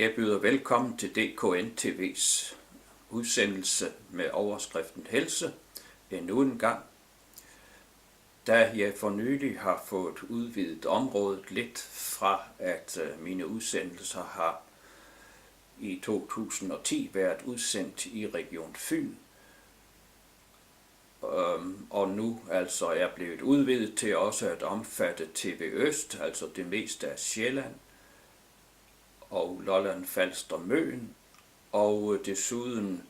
Jeg byder velkommen til DKN TV's udsendelse med overskriften Helse endnu en gang. Da jeg for nylig har fået udvidet området lidt fra, at mine udsendelser har i 2010 været udsendt i Region Fyn, og nu altså er blevet udvidet til også at omfatte TV Øst, altså det meste af Sjælland, og Lolland Falster Møn, og desuden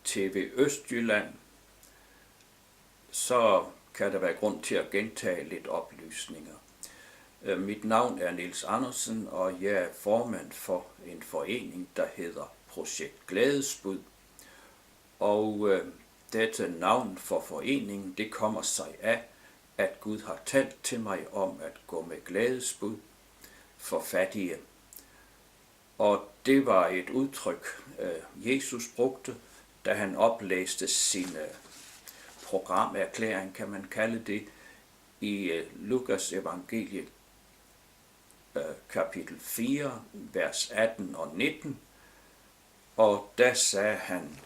TV Østjylland, så kan der være grund til at gentage lidt oplysninger. Mit navn er Niels Andersen, og jeg er formand for en forening, der hedder Projekt Glædesbud. Og dette navn for foreningen, det kommer sig af, at Gud har talt til mig om at gå med glædesbud for fattige. Og det var et udtryk, Jesus brugte, da han oplæste sin programerklæring, kan man kalde det, i Lukas evangeliet kapitel 4, vers 18 og 19. Og der sagde han,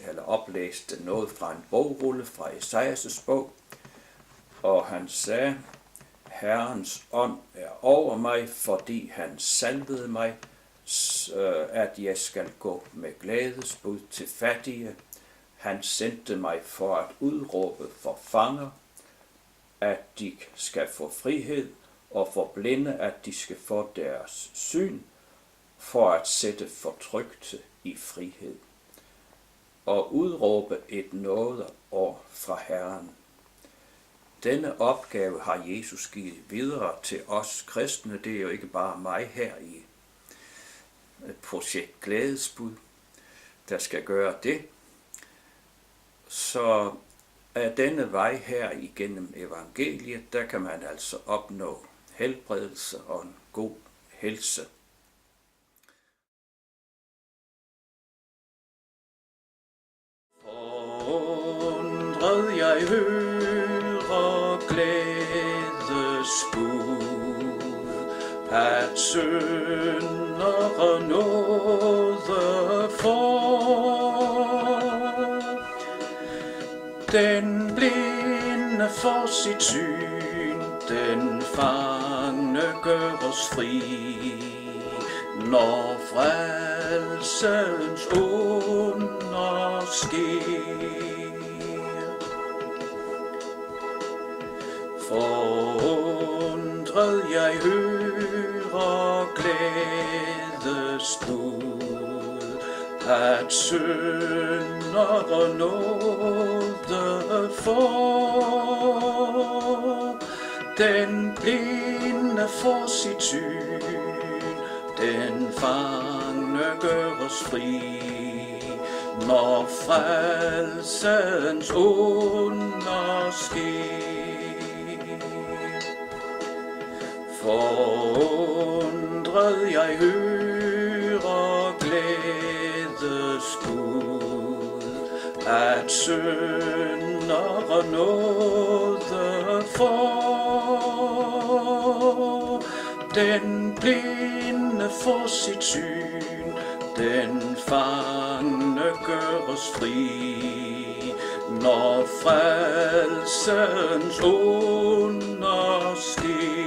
eller oplæste noget fra en bogrulle fra Esajas bog, og han sagde, Herrens ånd er over mig, fordi han salvede mig, at jeg skal gå med glædesbud til fattige. Han sendte mig for at udråbe for fanger, at de skal få frihed, og for blinde, at de skal få deres syn, for at sætte fortrykte i frihed, og udråbe et nådeår fra Herren. Denne opgave har Jesus givet videre til os kristne. Det er jo ikke bare mig her i Projekt Glædesbud, der skal gøre det. Så af denne vej her igennem evangeliet, der kan man altså opnå helbredelse og en god helse. Forundret jeg hører glædesbud, at syndere nåde får. Den blinde får sit syn, den fangne gøres fri, når frelsens under sker. Forundret jeg hører glædesbud, at syndere nåde får. Den blinde får sit syn, den fangne gøres fri, når frelsens under sker. Forundret jeg hører glædesbud, at syndere nåde får. Den blinde får sit syn, den fangne gøres fri, når frelsens under sker.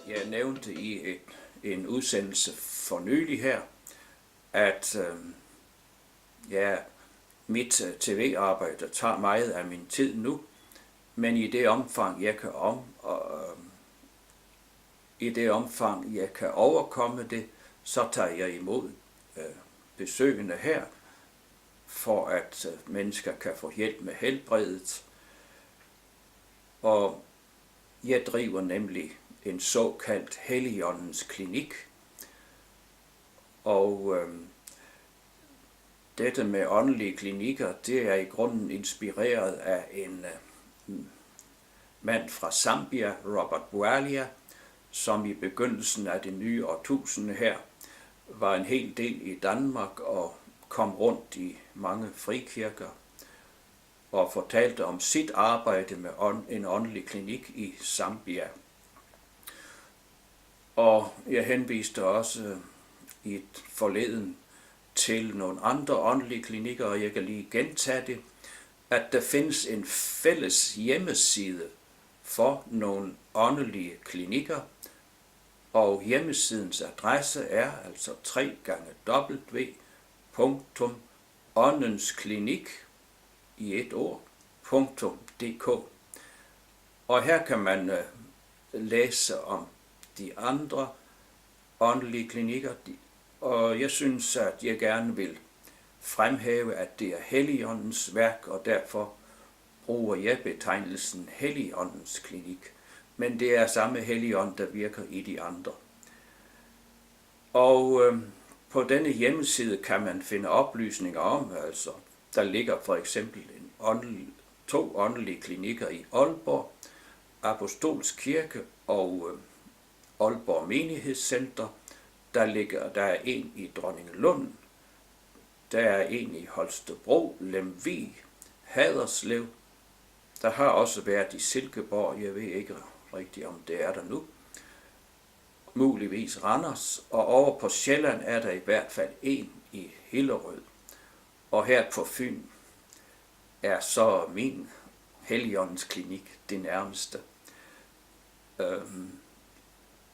Jeg nævnte i en udsendelse for nylig her, at mit tv-arbejde tager meget af min tid nu, men i det omfang jeg kan overkomme det, så tager jeg imod besøgende her, for at mennesker kan få hjælp med helbredet. Og jeg driver nemlig en såkaldt Helligåndens klinik, og dette med åndelige klinikker, det er i grunden inspireret af en mand fra Zambia, Robert Bwalia, som i begyndelsen af det nye årtusinde her var en hel del i Danmark og kom rundt i mange frikirker og fortalte om sit arbejde med en åndelig klinik i Zambia. Og jeg henviste også i et forleden til nogle andre åndelige klinikker, og jeg kan lige gentage det, at der findes en fælles hjemmeside for nogle åndelige klinikker, og hjemmesidens adresse er altså www.åndensklinik i et ord.dk. Og her kan man læse om de andre åndelige klinikker, og jeg synes, at jeg gerne vil fremhæve, at det er Helligåndens værk, og derfor bruger jeg betegnelsen Helligåndens klinik. Men det er samme Helligånd, der virker i de andre. Og på denne hjemmeside kan man finde oplysninger om, altså der ligger for eksempel to åndelige klinikker i Aalborg, Apostolsk Kirke og Aalborg Menighedscenter. Der er en i Dronningelund, der er en i Holstebro, Lemvig, Haderslev. Der har også været i Silkeborg, jeg ved ikke rigtigt om det er der nu. Muligvis Randers, og over på Sjælland er der i hvert fald en i Hillerød. Og her på Fyn er så min Helligåndens klinik det nærmeste.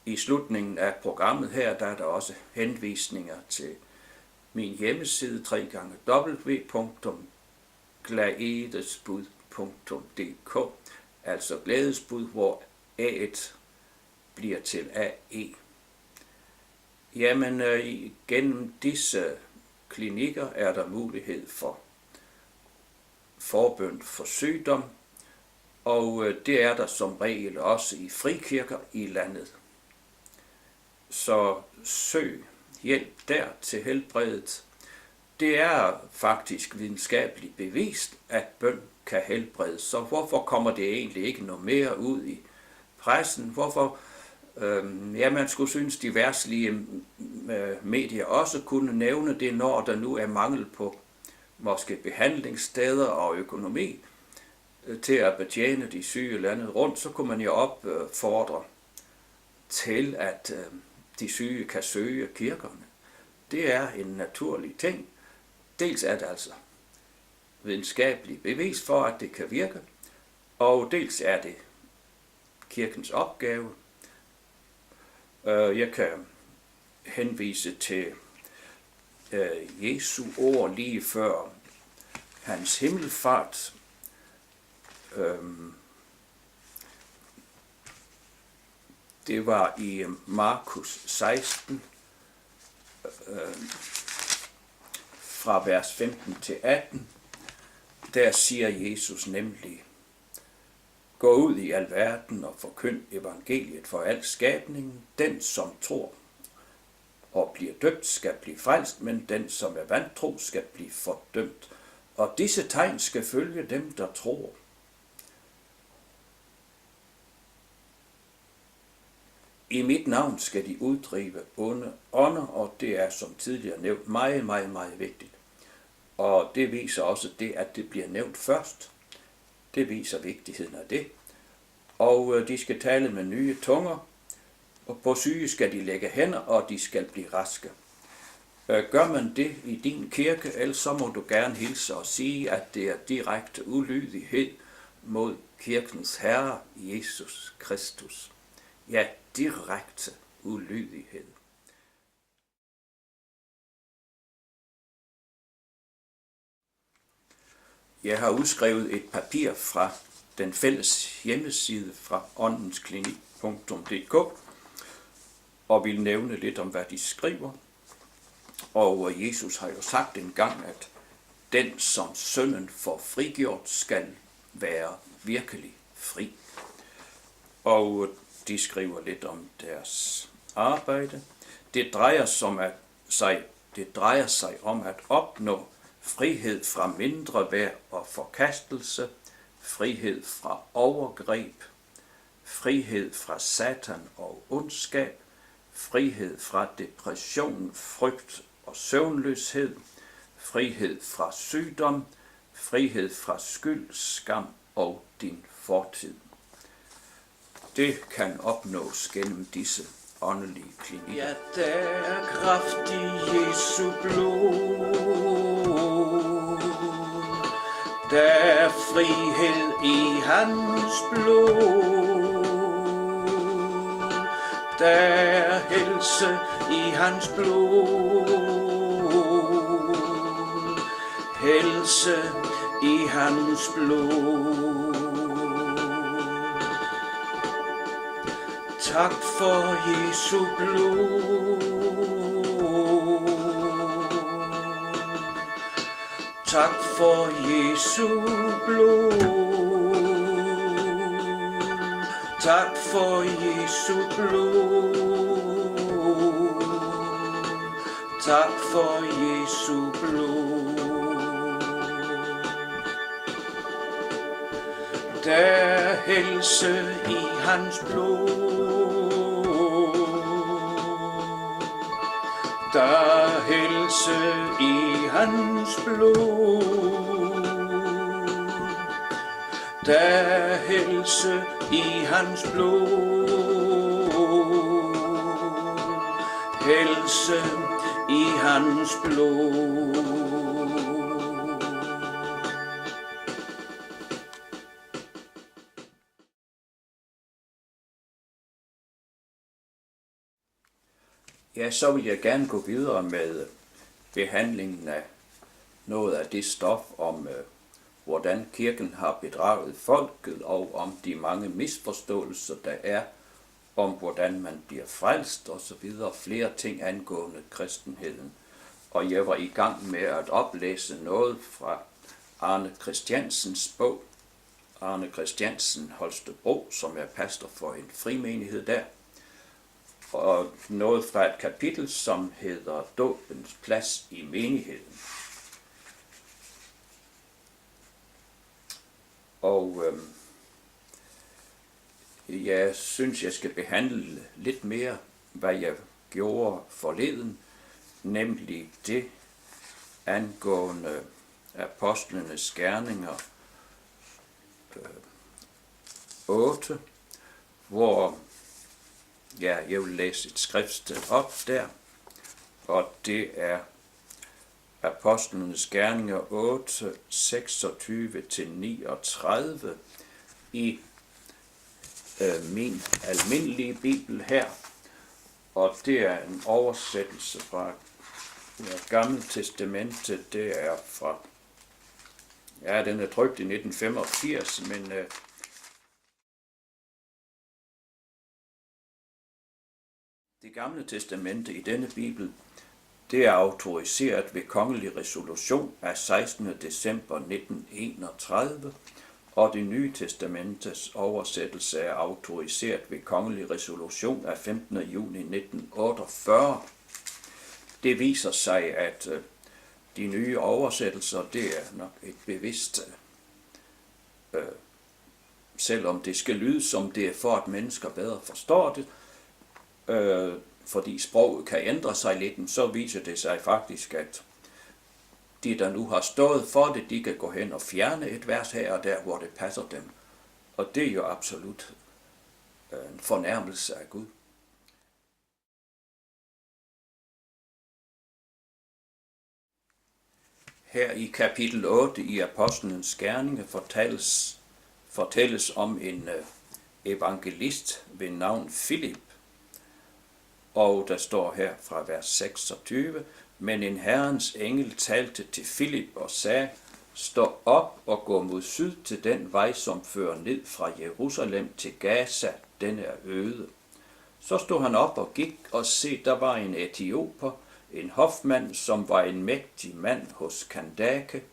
I slutningen af programmet her, der er der også henvisninger til min hjemmeside www.gladesbud.dk, altså glædesbud, hvor A'et bliver til AE. Jamen, gennem disse klinikker er der mulighed for forbøn for sygdom, og det er der som regel også i frikirker i landet. Så søg hjælp der til helbredet. Det er faktisk videnskabeligt bevist, at bøn kan helbrede. Så hvorfor kommer det egentlig ikke noget mere ud i pressen? Hvorfor? Man skulle synes, de verdslige medier også kunne nævne det, når der nu er mangel på måske behandlingssteder og økonomi til at betjene de syge landet rundt, så kunne man jo opfordre til, at de syge kan søge kirkerne. Det er en naturlig ting. Dels er det altså videnskabeligt bevis for, at det kan virke, og dels er det kirkens opgave. Jeg kan henvise til Jesu ord lige før hans himmelfart. Det var i Markus 16, fra vers 15 til 18. Der siger Jesus nemlig: Gå ud i al verden og forkynd evangeliet for al skabningen. Den, som tror og bliver døbt, skal blive frelst, men den, som er vantro, skal blive fordømt. Og disse tegn skal følge dem, der tror. I mit navn skal de uddrive onde ånder, og det er som tidligere nævnt meget, meget, meget vigtigt. Og det viser også det, at det bliver nævnt først. Det viser vigtigheden af det. Og de skal tale med nye tunger, og på syge skal de lægge hænder, og de skal blive raske. Gør man det i din kirke, ellers så må du gerne hilse og sige, at det er direkte ulydighed mod kirkens Herre, Jesus Kristus. Ja, direkte ulydighed. Jeg har udskrevet et papir fra den fælles hjemmeside fra åndensklinik.dk og vil nævne lidt om, hvad de skriver. Og Jesus har jo sagt engang, at den, som sønnen får frigjort, skal være virkelig fri. Og de skriver lidt om deres arbejde. Det drejer sig om at opnå frihed fra mindre værd og forkastelse, frihed fra overgreb, frihed fra satan og ondskab, frihed fra depression, frygt og søvnløshed, frihed fra sygdom, frihed fra skyld, skam og din fortid. Det kan opnås gennem disse åndelige klinik. Ja, der er kraft i Jesu blod. Der er frihed i hans blod. Der er helse i hans blod. Helse i hans blod. Tak for Jesu blod. Tak for Jesu blod. Tak for Jesu blod. Tak for Jesu blod. Der er helse i hans blod. Der er helse i hans blod. Der er helse i hans blod. Helse i hans blod. Ja, så vil jeg gerne gå videre med behandlingen af noget af det stof om, hvordan kirken har bedraget folket, og om de mange misforståelser, der er om, hvordan man bliver frelst og så videre. Flere ting angående kristenheden. Og jeg var i gang med at oplæse noget fra Arne Christiansens bog. Arne Christiansen Holstebro, som er pastor for en frimenighed der. Og noget fra et kapitel, som hedder Dåbens plads i menigheden. Og jeg synes, jeg skal behandle lidt mere, hvad jeg gjorde forleden, nemlig det angående apostlenes gerninger 8, hvor jeg vil læse et skriftsted op der, og det er apostlenes gerninger 8, 26-39 i min almindelige bibel her, og det er en oversættelse fra Gamle Testamentet. Det er fra, den er trykt i 1985, men det Gamle Testamente i denne bibel, det er autoriseret ved kongelig resolution af 16. december 1931, og det Nye Testamentes oversættelse er autoriseret ved kongelig resolution af 15. juni 1948. Det viser sig, at de nye oversættelser, det er nok et bevidst, selvom det skal lyde som det er for, at mennesker bedre forstår det, fordi sproget kan ændre sig lidt, så viser det sig faktisk, at de, der nu har stået for det, de kan gå hen og fjerne et vers her og der, hvor det passer dem. Og det er jo absolut en fornærmelse af Gud. Her i kapitel 8 i Apostlenes Gerninger fortælles om en evangelist ved navn Filip. Og der står her fra vers 26, men en Herrens engel talte til Filip og sagde, stå op og gå mod syd til den vej, som fører ned fra Jerusalem til Gaza, den er øde. Så stod han op og gik, og se, der var en etioper, en hofmand, som var en mægtig mand hos Kandake,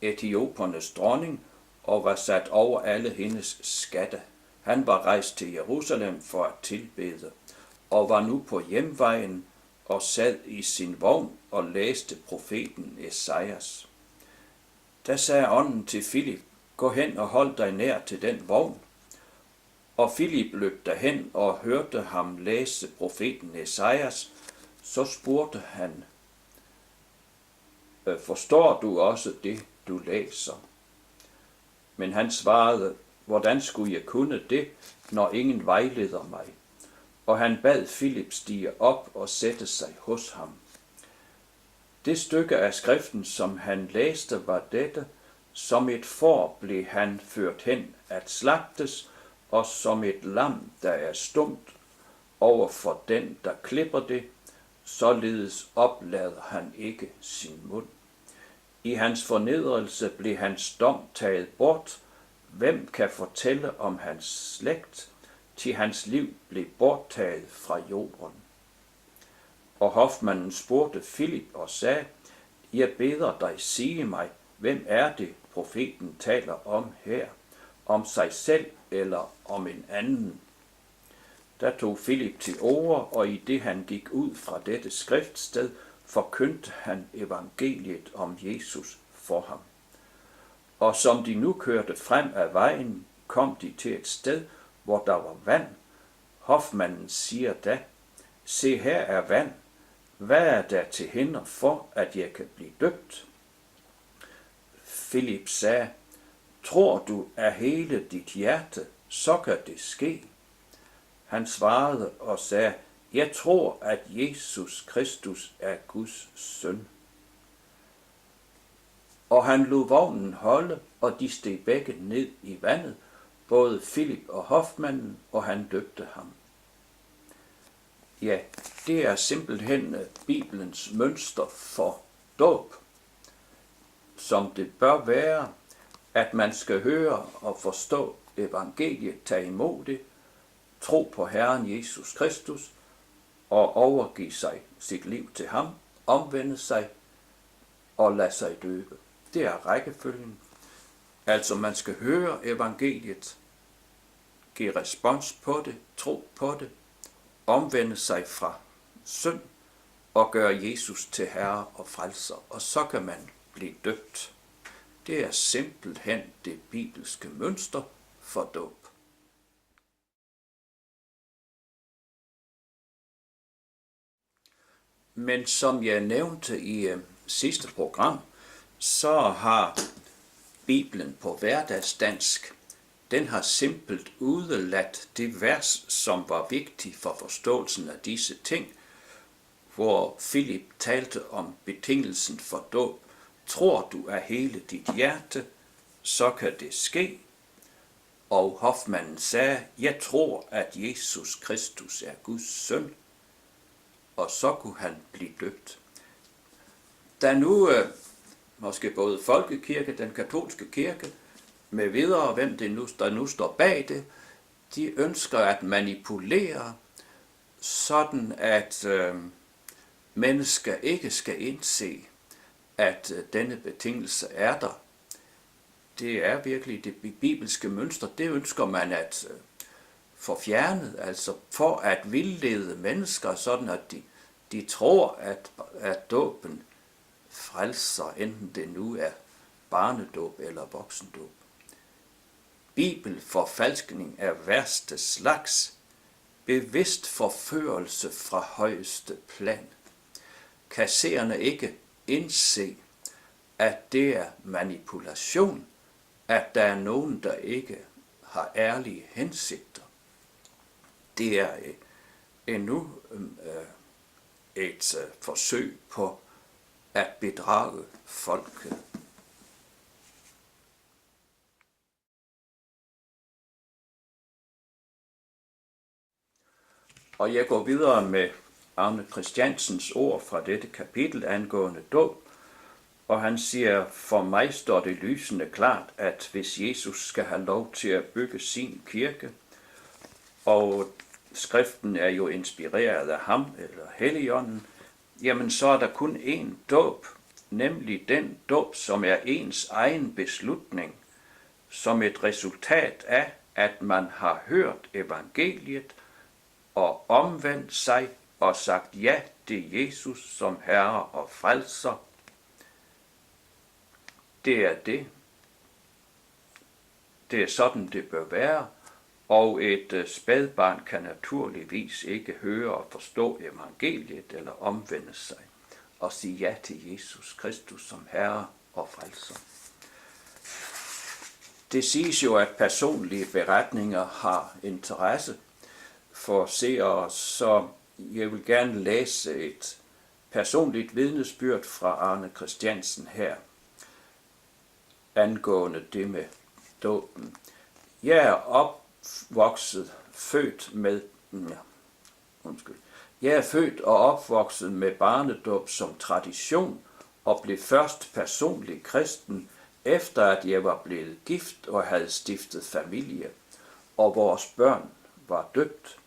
etiopernes dronning, og var sat over alle hendes skatte. Han var rejst til Jerusalem for at tilbede, og var nu på hjemvejen og sad i sin vogn og læste profeten Esajas. Da sagde ånden til Filip, gå hen og hold dig nær til den vogn. Og Filip løb derhen og hørte ham læse profeten Esajas. Så spurgte han, forstår du også det, du læser? Men han svarede, hvordan skulle jeg kunne det, når ingen vejleder mig? og han bad Filip stige op og sætte sig hos ham. Det stykke af skriften, som han læste, var dette: som et får blev han ført hen at slagtes, og som et lam, der er stumt over for den, der klipper det, således oplader han ikke sin mund. I hans fornedrelse blev hans dom taget bort. Hvem kan fortælle om hans slægt, til hans liv blev borttaget fra jorden? Og hofmanden spurgte Filip og sagde: jeg beder dig sige mig, hvem er det, profeten taler om her? Om sig selv eller om en anden? Der tog Filip til orde, og i det han gik ud fra dette skriftsted, forkyndte han evangeliet om Jesus for ham. Og som de nu kørte frem af vejen, kom de til et sted, hvor der var vand. Hofmanden siger da: se, her er vand. Hvad er der til hinder for, at jeg kan blive døbt? Filip sagde: tror du af hele dit hjerte, så kan det ske. Han svarede og sagde: jeg tror, at Jesus Kristus er Guds søn. Og han lod vognen holde, og de steg begge ned i vandet, både Filip og hofmanden, og han døbte ham. Ja, det er simpelthen Bibelens mønster for dåb, som det bør være, at man skal høre og forstå evangeliet, tage imod det, tro på Herren Jesus Kristus og overgive sig sit liv til ham, omvende sig og lade sig døbe. Det er rækkefølgen. Altså man skal høre evangeliet, give respons på det, tro på det, omvende sig fra synd og gøre Jesus til herre og frelser, og så kan man blive døbt. Det er simpelthen det bibelske mønster for dåb. Men som jeg nævnte i sidste program, så har Bibelen på hverdagsdansk, den har simpelt udeladt det vers, som var vigtigt for forståelsen af disse ting, hvor Filip talte om betingelsen for dåb. Tror du af hele dit hjerte, så kan det ske. Og hofmanden sagde: jeg tror, at Jesus Kristus er Guds søn. Og så kunne han blive døbt. Da nu måske både folkekirke, den katolske kirke, med videre, hvem det nu, der nu står bag det, de ønsker at manipulere, sådan at mennesker ikke skal indse, at denne betingelse er der. Det er virkelig det bibelske mønster. Det ønsker man at få fjernet, altså for at vildlede mennesker, sådan at de tror, at dåben frelser, enten det nu er barnedåb eller voksendåb. Bibelforfalskning er værste slags, bevidst forførelse fra højeste plan. Kan seerne ikke indse, at det er manipulation, at der er nogen, der ikke har ærlige hensigter? Det er endnu et forsøg på at bedrage folket. Og jeg går videre med Arne Christiansens ord fra dette kapitel angående dåb, og han siger: for mig står det lysende klart, at hvis Jesus skal have lov til at bygge sin kirke, og skriften er jo inspireret af ham, eller Helligånden, jamen så er der kun én dåb, nemlig den dåb, som er ens egen beslutning, som et resultat af, at man har hørt evangeliet og omvendt sig og sagt ja til Jesus som Herre og Frelser. Det er det. Det er sådan, det bør være, og et spædbarn kan naturligvis ikke høre og forstå evangeliet eller omvende sig og sige ja til Jesus Kristus som Herre og Frelser. Det siges jo, at personlige beretninger har interesse, for seere, så jeg vil gerne læse et personligt vidnesbyrd fra Arne Christiansen her, angående det med dåben. Jeg er født og opvokset med barnedåb som tradition, og blev først personlig kristen, efter at jeg var blevet gift og havde stiftet familie, og vores børn var døbt.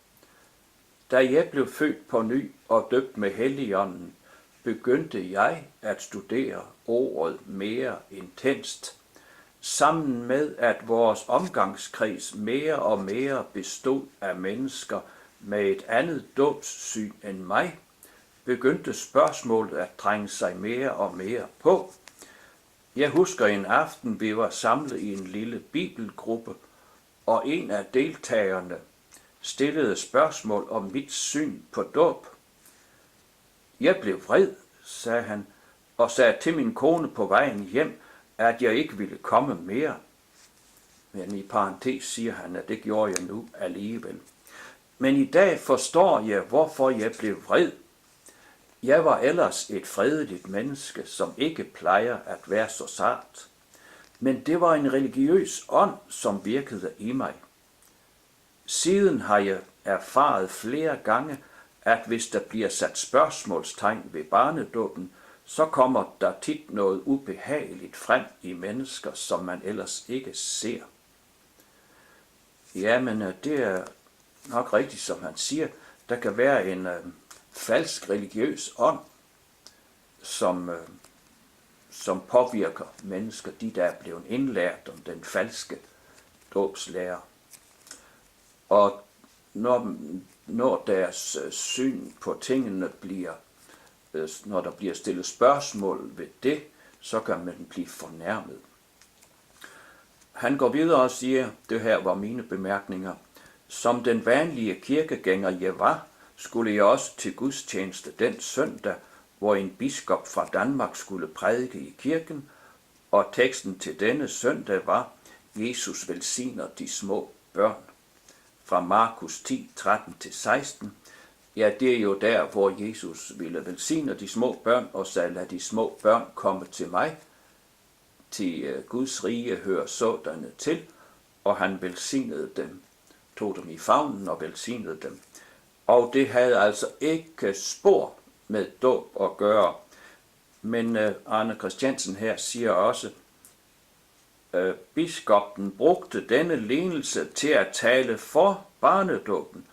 Da jeg blev født på ny og døbt med Helligånden, begyndte jeg at studere ordet mere intenst, sammen med at vores omgangskreds mere og mere bestod af mennesker med et andet dåbssyn end mig, begyndte spørgsmålet at trænge sig mere og mere på. Jeg husker en aften, vi var samlet i en lille bibelgruppe, og en af deltagerne stillede spørgsmål om mit syn på dåb. Jeg blev vred, sagde han, og sagde til min kone på vejen hjem, at jeg ikke ville komme mere. Men i parentes siger han, at det gjorde jeg nu alligevel. Men i dag forstår jeg, hvorfor jeg blev vred. Jeg var ellers et fredeligt menneske, som ikke plejer at være så sart. Men det var en religiøs ånd, som virkede i mig. Siden har jeg erfaret flere gange, at hvis der bliver sat spørgsmålstegn ved barnedåben, så kommer der tit noget ubehageligt frem i mennesker, som man ellers ikke ser. Jamen, det er nok rigtigt, som han siger. Der kan være en falsk religiøs ånd, som påvirker mennesker, de der er blevet indlært om den falske dåbslære. Og når deres syn på tingene når der bliver stillet spørgsmål ved det, så kan man blive fornærmet. Han går videre og siger, det her var mine bemærkninger, som den vanlige kirkegænger jeg var, skulle jeg også til gudstjeneste den søndag, hvor en biskop fra Danmark skulle prædike i kirken, og teksten til denne søndag var, Jesus velsigner de små børn. Fra Markus 10, 13-16. Ja, det er jo der, hvor Jesus ville velsigne de små børn, og sagde, lad de små børn komme til mig. Til Guds rige hører sådanne til, og han velsignede dem, tog dem i favnen og velsignede dem. Og det havde altså ikke spor med dåb at gøre. Men Arne Christiansen her siger også, biskoppen brugte denne lignelse til at tale for barnedåben.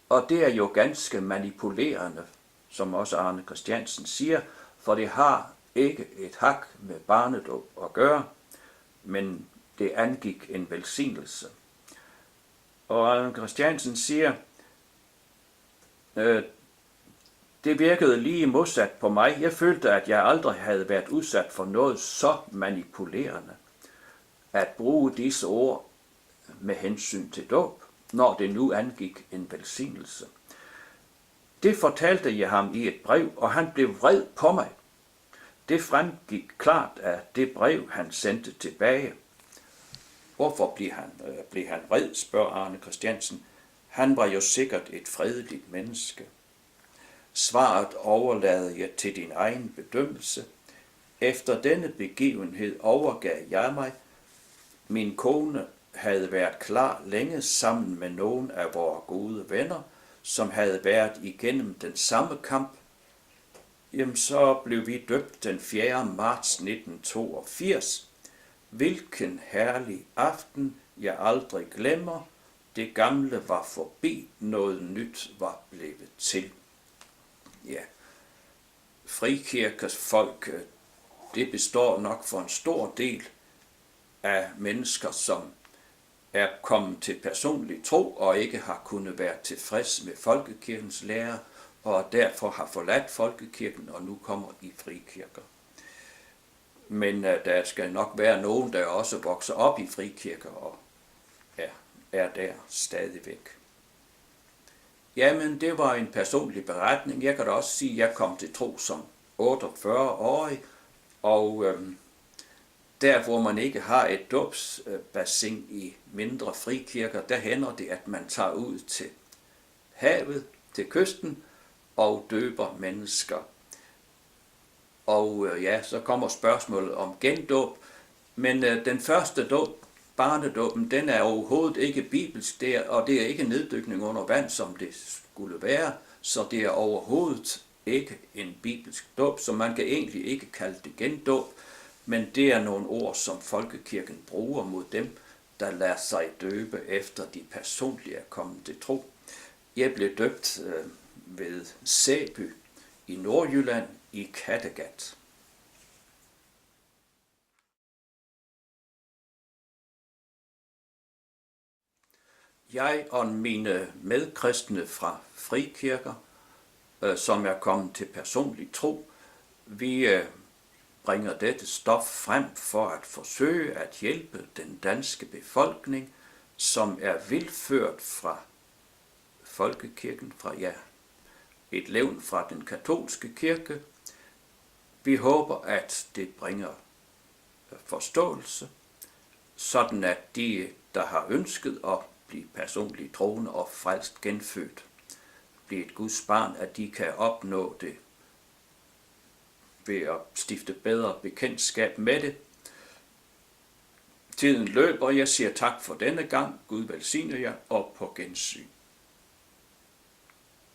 Og det er jo ganske manipulerende, som også Arne Christiansen siger, for det har ikke et hak med barnedåb at gøre, men det angik en velsignelse. Og Arne Christiansen siger, det virkede lige modsat på mig. Jeg følte, at jeg aldrig havde været udsat for noget så manipulerende. At bruge disse ord med hensyn til dåb, når det nu angik en velsignelse. Det fortalte jeg ham i et brev, og han blev vred på mig. Det fremgik klart af det brev, han sendte tilbage. Hvorfor blev han vred, spørger Arne Christiansen. Han var jo sikkert et fredeligt menneske. Svaret overlader jeg til din egen bedømmelse. Efter denne begivenhed overgav jeg mig. Min kone havde været klar længe sammen med nogle af vore gode venner, som havde været igennem den samme kamp. Jamen, så blev vi døbt den 4. marts 1982. Hvilken herlig aften, jeg aldrig glemmer. Det gamle var forbi, noget nyt var blevet til. Ja, frikirkers folk, det består nok for en stor del af mennesker, som er kommet til personlig tro og ikke har kunnet være tilfreds med folkekirkens lære, og derfor har forladt folkekirken og nu kommer i frikirker. Men der skal nok være nogen, der også vokser op i frikirker og er der stadigvæk. Jamen, det var en personlig beretning. Jeg kan da også sige, at jeg kom til tro som 48-årig, og der hvor man ikke har et dåbsbassin i mindre frikirker, der hænder det, at man tager ud til havet, til kysten, og døber mennesker. Og så kommer spørgsmålet om gendåb, men den første dåb, barnedåben, den er overhovedet ikke bibelsk, og det er ikke neddykning under vand, som det skulle være, så det er overhovedet ikke en bibelsk dåb, så man kan egentlig ikke kalde det gendåb, men det er nogle ord, som folkekirken bruger mod dem, der lader sig døbe efter de personlige er kommet til tro. Jeg blev døbt ved Sæby i Nordjylland i Kattegat. Jeg og mine medkristne fra frikirker, som er kommet til personlig tro, vi bringer dette stof frem for at forsøge at hjælpe den danske befolkning, som er vildført fra folkekirken, fra et levn fra den katolske kirke. Vi håber, at det bringer forståelse, sådan at de, der har ønsket at blive personligt troende og frelst genfødt, blive et Guds barn, at de kan opnå det ved at stifte bedre bekendtskab med det. Tiden løber, og jeg siger tak for denne gang. Gud velsigne jer, og på gensyn.